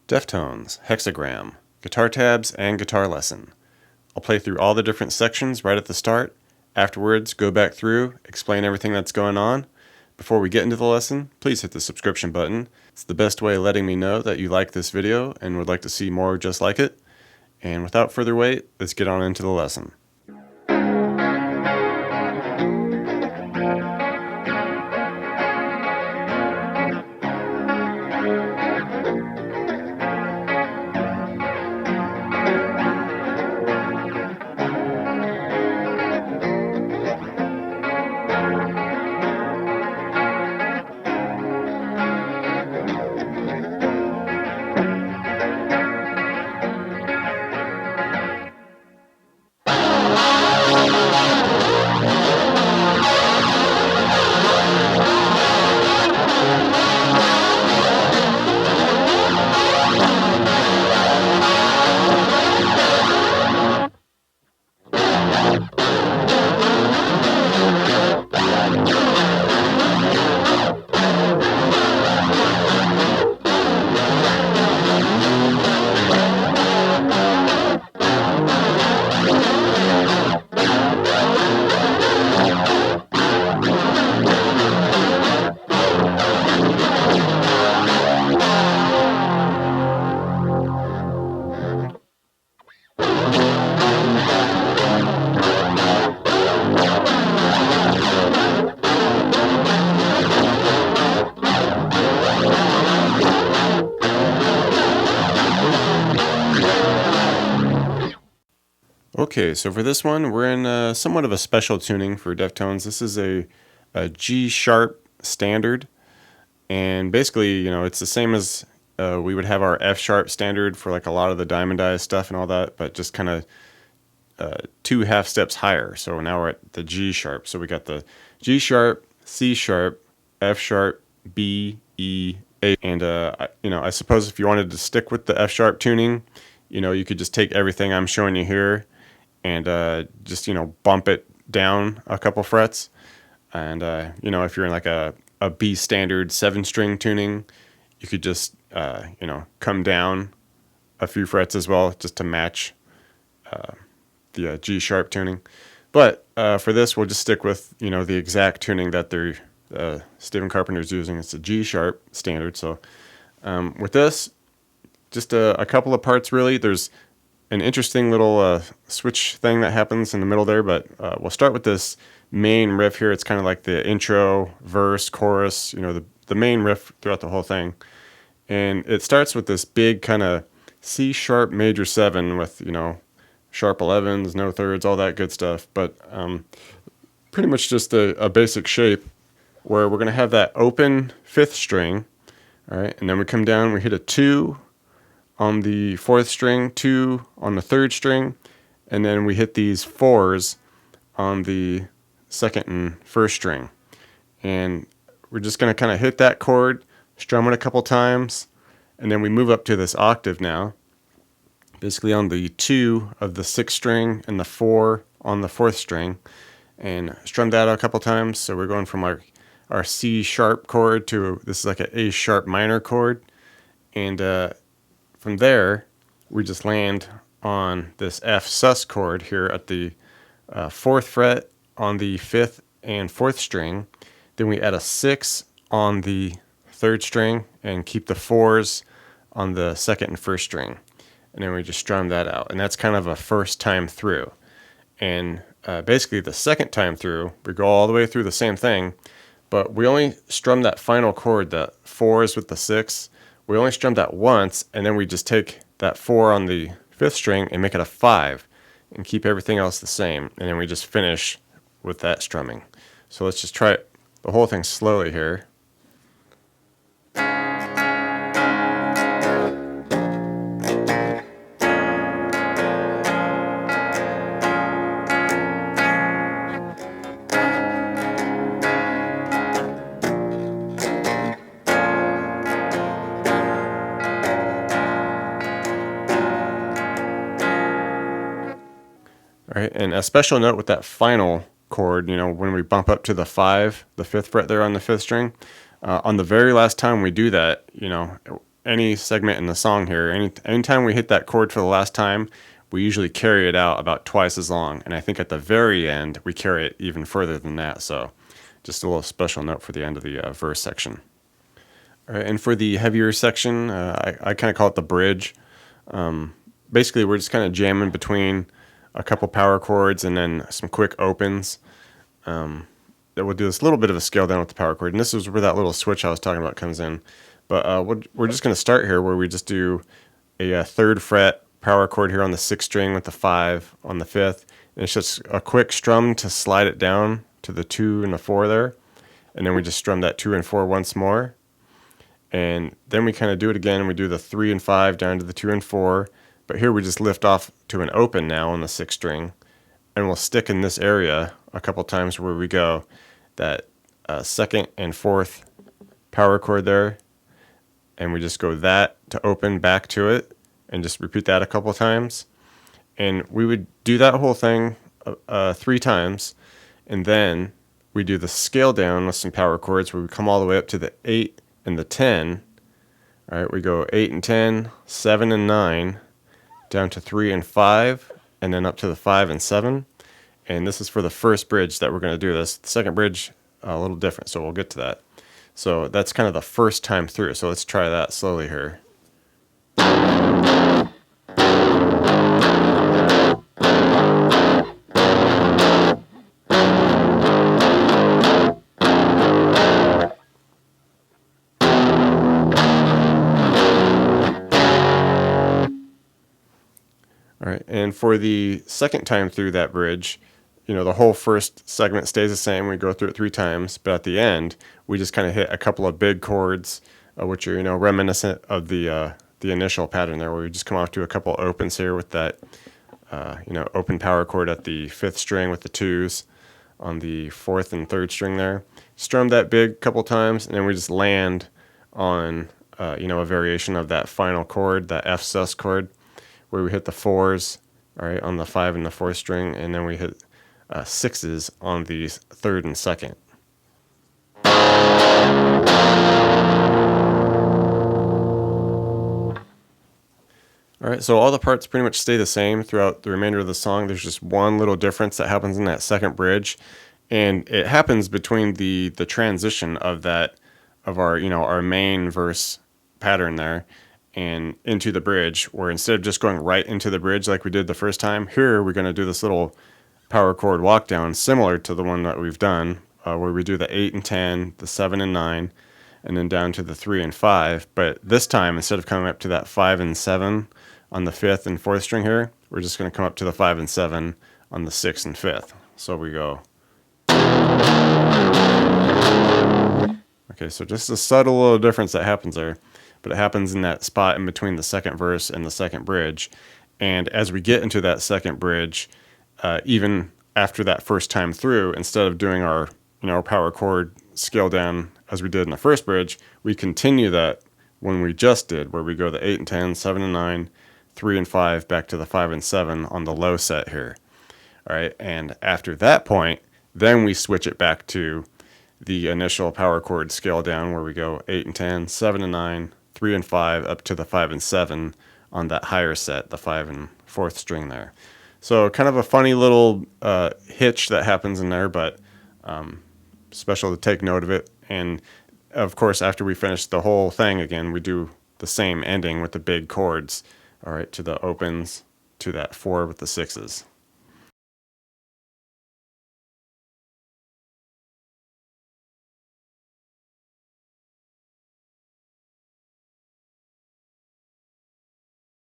Deftones Hexagram, guitar tabs and guitar lesson. I'll play through all the different sections right at the start. Afterwards, go back through, explain everything that's going on. Before we get into the lesson, please hit the subscription button. It's the best way of letting me know that you like this video and would like to see more just like it. And without further wait, let's get on into the lesson. Okay, so for this one, we're in somewhat of a special tuning for Deftones. This is a G sharp standard, and basically, it's the same as we would have our F sharp standard for like a lot of the Diamond Eyes stuff and all that, but just kind of 2 half steps higher. So now we're at the G sharp. So we got the G sharp, C sharp, F sharp, B, E, A, and I suppose if you wanted to stick with the F sharp tuning, you could just take everything I'm showing you here and just bump it down a couple frets. And if you're in like a B standard 7-string tuning, you could just come down a few frets as well, just to match the G sharp tuning. But for this, we'll just stick with the exact tuning that they're Stephen Carpenter's using. It's a G sharp standard. So with this, just a couple of parts really. There's an interesting little switch thing that happens in the middle there, but we'll start with this main riff here. It's kind of like the intro, verse, chorus, the main riff throughout the whole thing. And it starts with this big kind of C sharp major 7 with, sharp 11s, no thirds, all that good stuff. But pretty much just a basic shape where we're going to have that open 5th string. All right, and then we come down, we hit a 2 on the 4th string, 2 on the 3rd string, and then we hit these 4s on the 2nd and 1st string. And we're just going to kind of hit that chord, strum it a couple times, and then we move up to this octave now, basically on the 2 of the 6th string and the 4 on the 4th string, and strum that a couple times. So we're going from our C sharp chord to this is like an A sharp minor chord, and from there, we just land on this F sus chord here at the 4th fret on the 5th and 4th string. Then we add a 6 on the 3rd string and keep the 4s on the 2nd and 1st string. And then we just strum that out. And that's kind of a first time through. And basically the second time through, we go all the way through the same thing, but we only strum that final chord, the 4s with the 6. We only strum that once, and then we just take that 4 on the 5th string and make it a 5 and keep everything else the same. And then we just finish with that strumming. So let's just try the whole thing slowly here. All right, and a special note with that final chord, when we bump up to the 5, the 5th fret there on the 5th string, on the very last time we do that, any segment in the song here, anytime we hit that chord for the last time, we usually carry it out about twice as long. And I think at the very end, we carry it even further than that. So just a little special note for the end of the verse section. All right, and for the heavier section, I kind of call it the bridge. Basically, we're just kind of jamming between a couple power chords and then some quick opens. That we'll do this little bit of a scale down with the power chord, and this is where that little switch I was talking about comes in. But we're just going to start here where we just do a third fret power chord here on the 6th string with the 5 on the 5th. And it's just a quick strum to slide it down to the 2 and the 4 there. And then we just strum that 2 and 4 once more. And then we kind of do it again, and we do the 3 and 5 down to the 2 and 4. But here we just lift off to an open now on the 6th string. And we'll stick in this area a couple times where we go that 2nd and 4th power chord there. And we just go that to open back to it and just repeat that a couple times. And we would do that whole thing 3 times. And then we do the scale down with some power chords where we come all the way up to the 8 and the 10. All right, we go 8 and 10, 7 and 9, down to 3 and 5, and then up to the 5 and 7. And this is for the first bridge that we're going to do this. The second bridge, a little different, so we'll get to that. So that's kind of the first time through. So let's try that slowly here. All right, and for the second time through that bridge, the whole first segment stays the same. We go through it 3 times, but at the end, we just kind of hit a couple of big chords, which are, reminiscent of the initial pattern there, where we just come off to a couple opens here with that, open power chord at the 5th string with the 2s on the 4th and 3rd string there. Strum that big couple times, and then we just land on, a variation of that final chord, that F sus chord, where we hit the 4s, all right, on the 5 and the 4th string, and then we hit 6s on the 3rd and 2nd. All right, so all the parts pretty much stay the same throughout the remainder of the song. There's just one little difference that happens in that second bridge, and it happens between the transition of our main verse pattern there and into the bridge, where instead of just going right into the bridge like we did the first time, here we're going to do this little power chord walk down similar to the one that we've done, where we do the 8 and 10, the 7 and 9, and then down to the 3 and 5. But this time, instead of coming up to that 5 and 7 on the 5th and 4th string here, we're just going to come up to the 5 and 7 on the 6th and 5th. So we go. Okay, so just a subtle little difference that happens there, but it happens in that spot in between the second verse and the second bridge. And as we get into that second bridge, even after that first time through, instead of doing our power chord scale down as we did in the first bridge, we continue that when we just did, where we go the 8 and 10, 7 and 9, 3 and 5, back to the 5 and 7 on the low set here. All right, and after that point, then we switch it back to the initial power chord scale down, where we go 8 and 10, 7 and 9, 3 and 5, up to the 5 and 7 on that higher set, the 5 and 4th string there. So kind of a funny little hitch that happens in there, but special to take note of it. And of course, after we finish the whole thing again, we do the same ending with the big chords, all right, to the opens, to that 4 with the 6s.